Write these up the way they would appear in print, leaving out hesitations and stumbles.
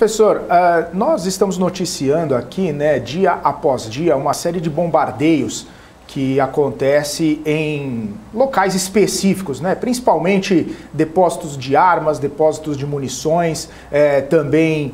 Professor, nós estamos noticiando aqui, né, dia após dia, uma série de bombardeios que acontece em locais específicos, né, principalmente depósitos de armas, depósitos de munições, também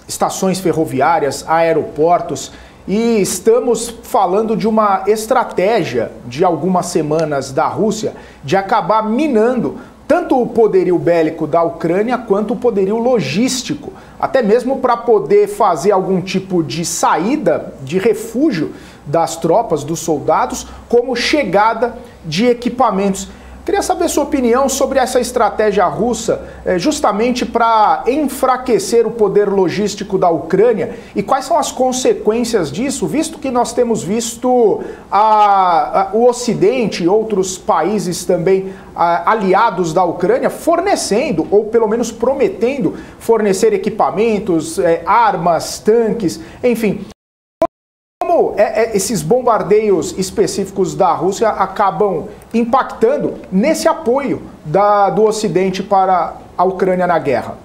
estações ferroviárias, aeroportos. E estamos falando de uma estratégia de algumas semanas da Rússia de acabar minando tanto o poderio bélico da Ucrânia quanto o poderio logístico, até mesmo para poder fazer algum tipo de saída, de refúgio das tropas, dos soldados, como chegada de equipamentos. Queria saber sua opinião sobre essa estratégia russa, justamente para enfraquecer o poder logístico da Ucrânia, e quais são as consequências disso, visto que nós temos visto o Ocidente e outros países também aliados da Ucrânia fornecendo, ou pelo menos prometendo, fornecer equipamentos, armas, tanques, enfim. Como esses bombardeios específicos da Rússia acabam impactando nesse apoio do Ocidente para a Ucrânia na guerra?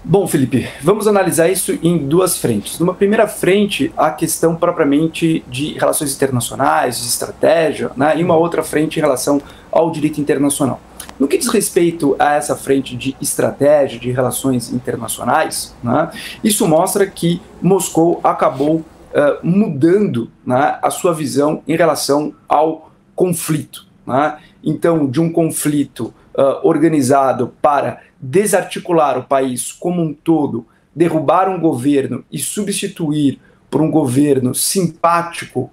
Bom, Felipe, vamos analisar isso em duas frentes. Numa primeira frente, a questão propriamente de relações internacionais, de estratégia, né, e uma outra frente em relação ao direito internacional. No que diz respeito a essa frente de estratégia, de relações internacionais, né, isso mostra que Moscou acabou mudando, né, a sua visão em relação ao conflito, né? Então, de um conflito organizado para desarticular o país como um todo, derrubar um governo e substituir por um governo simpático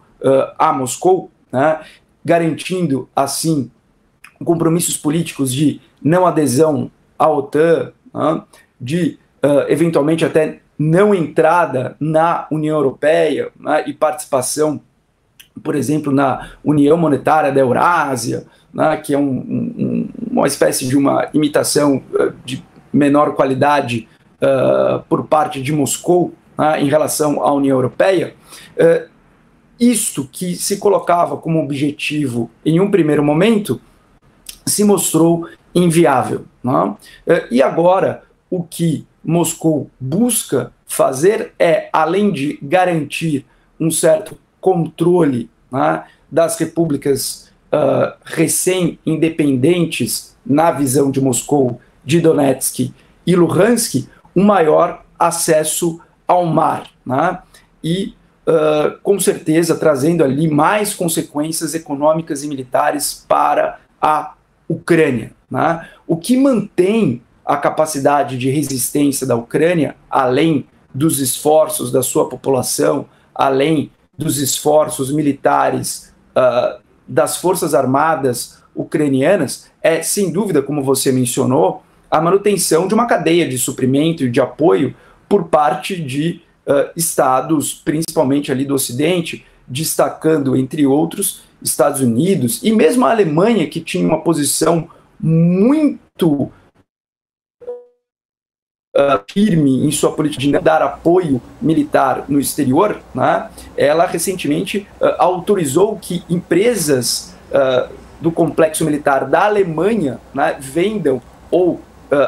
a Moscou, né, garantindo, assim, compromissos políticos de não adesão à OTAN, né, de eventualmente até não entrada na União Europeia, né, e participação, por exemplo, na União Monetária da Eurásia, né, que é uma espécie de uma imitação de menor qualidade por parte de Moscou, né, em relação à União Europeia. Isto que se colocava como objetivo em um primeiro momento se mostrou inviável, né? E agora o que Moscou busca fazer é, além de garantir um certo controle, né, das repúblicas recém-independentes, na visão de Moscou, de Donetsk e Luhansk, um maior acesso ao mar, né? E com certeza trazendo ali mais consequências econômicas e militares para a Ucrânia, né? O que mantém a capacidade de resistência da Ucrânia, além dos esforços da sua população, além dos esforços militares das Forças Armadas ucranianas, é, sem dúvida, como você mencionou, a manutenção de uma cadeia de suprimento e de apoio por parte de estados, principalmente ali do Ocidente, destacando, entre outros, Estados Unidos e mesmo a Alemanha, que tinha uma posição muito firme em sua política de dar apoio militar no exterior, né? Ela recentemente autorizou que empresas do complexo militar da Alemanha, né, vendam ou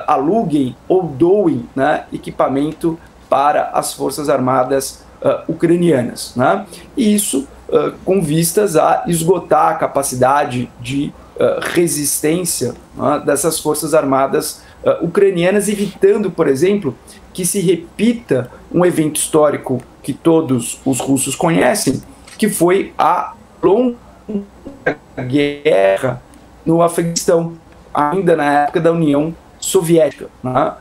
aluguem ou doem, né, equipamento para as Forças Armadas ucranianas, né? E isso com vistas a esgotar a capacidade de resistência, né, dessas Forças Armadas ucranianas, evitando, por exemplo, que se repita um evento histórico que todos os russos conhecem, que foi a longa guerra no Afeganistão, ainda na época da União Soviética, né?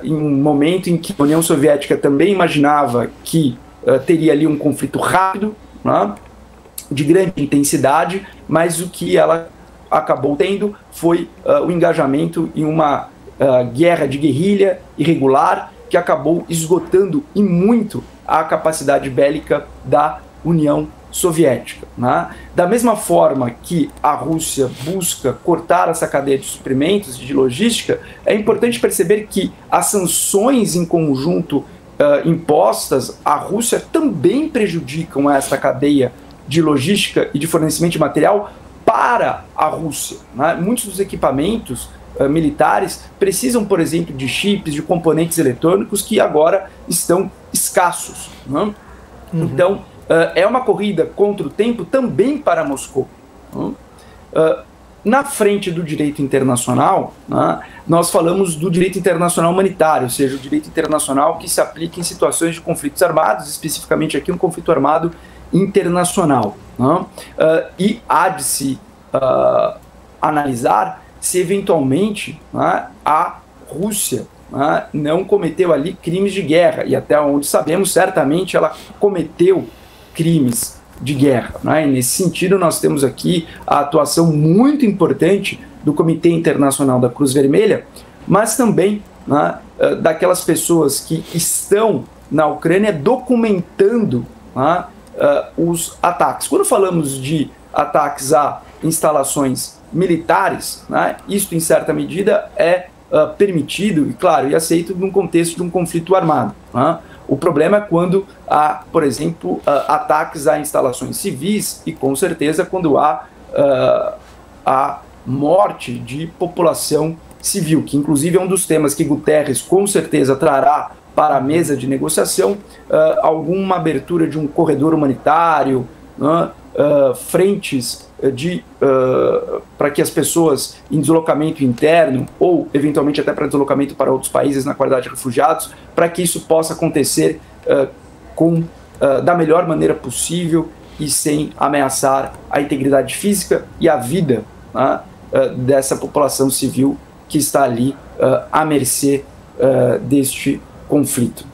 Em um momento em que a União Soviética também imaginava que teria ali um conflito rápido, né, de grande intensidade, mas o que ela acabou tendo foi o engajamento em uma guerra de guerrilha irregular que acabou esgotando e muito a capacidade bélica da União Soviética, né? Da mesma forma que a Rússia busca cortar essa cadeia de suprimentos e de logística, é importante perceber que as sanções em conjunto impostas à Rússia também prejudicam essa cadeia de logística e de fornecimento de material para a Rússia, né? Muitos dos equipamentos militares precisam, por exemplo, de chips, de componentes eletrônicos que agora estão escassos, né? Então, é uma corrida contra o tempo também para Moscou. Na frente do direito internacional, né, nós falamos do direito internacional humanitário, ou seja, o direito internacional que se aplica em situações de conflitos armados, especificamente aqui um conflito armado internacional, né? E há de se analisar se eventualmente, né, a Rússia, né, não cometeu ali crimes de guerra, e até onde sabemos, certamente ela cometeu crimes de guerra, né? E nesse sentido nós temos aqui a atuação muito importante do Comitê Internacional da Cruz Vermelha, mas também, né, daquelas pessoas que estão na Ucrânia documentando, né, os ataques. Quando falamos de ataques a instalações militares, né, isso em certa medida é permitido e, claro, e aceito num contexto de um conflito armado, né? O problema é quando há, por exemplo, ataques a instalações civis e, com certeza, quando há a morte de população civil, que inclusive é um dos temas que Guterres com certeza trará para a mesa de negociação, alguma abertura de um corredor humanitário, né, frentes para que as pessoas em deslocamento interno ou eventualmente até para deslocamento para outros países na qualidade de refugiados, para que isso possa acontecer da melhor maneira possível e sem ameaçar a integridade física e a vida, né, dessa população civil que está ali à mercê deste conflito.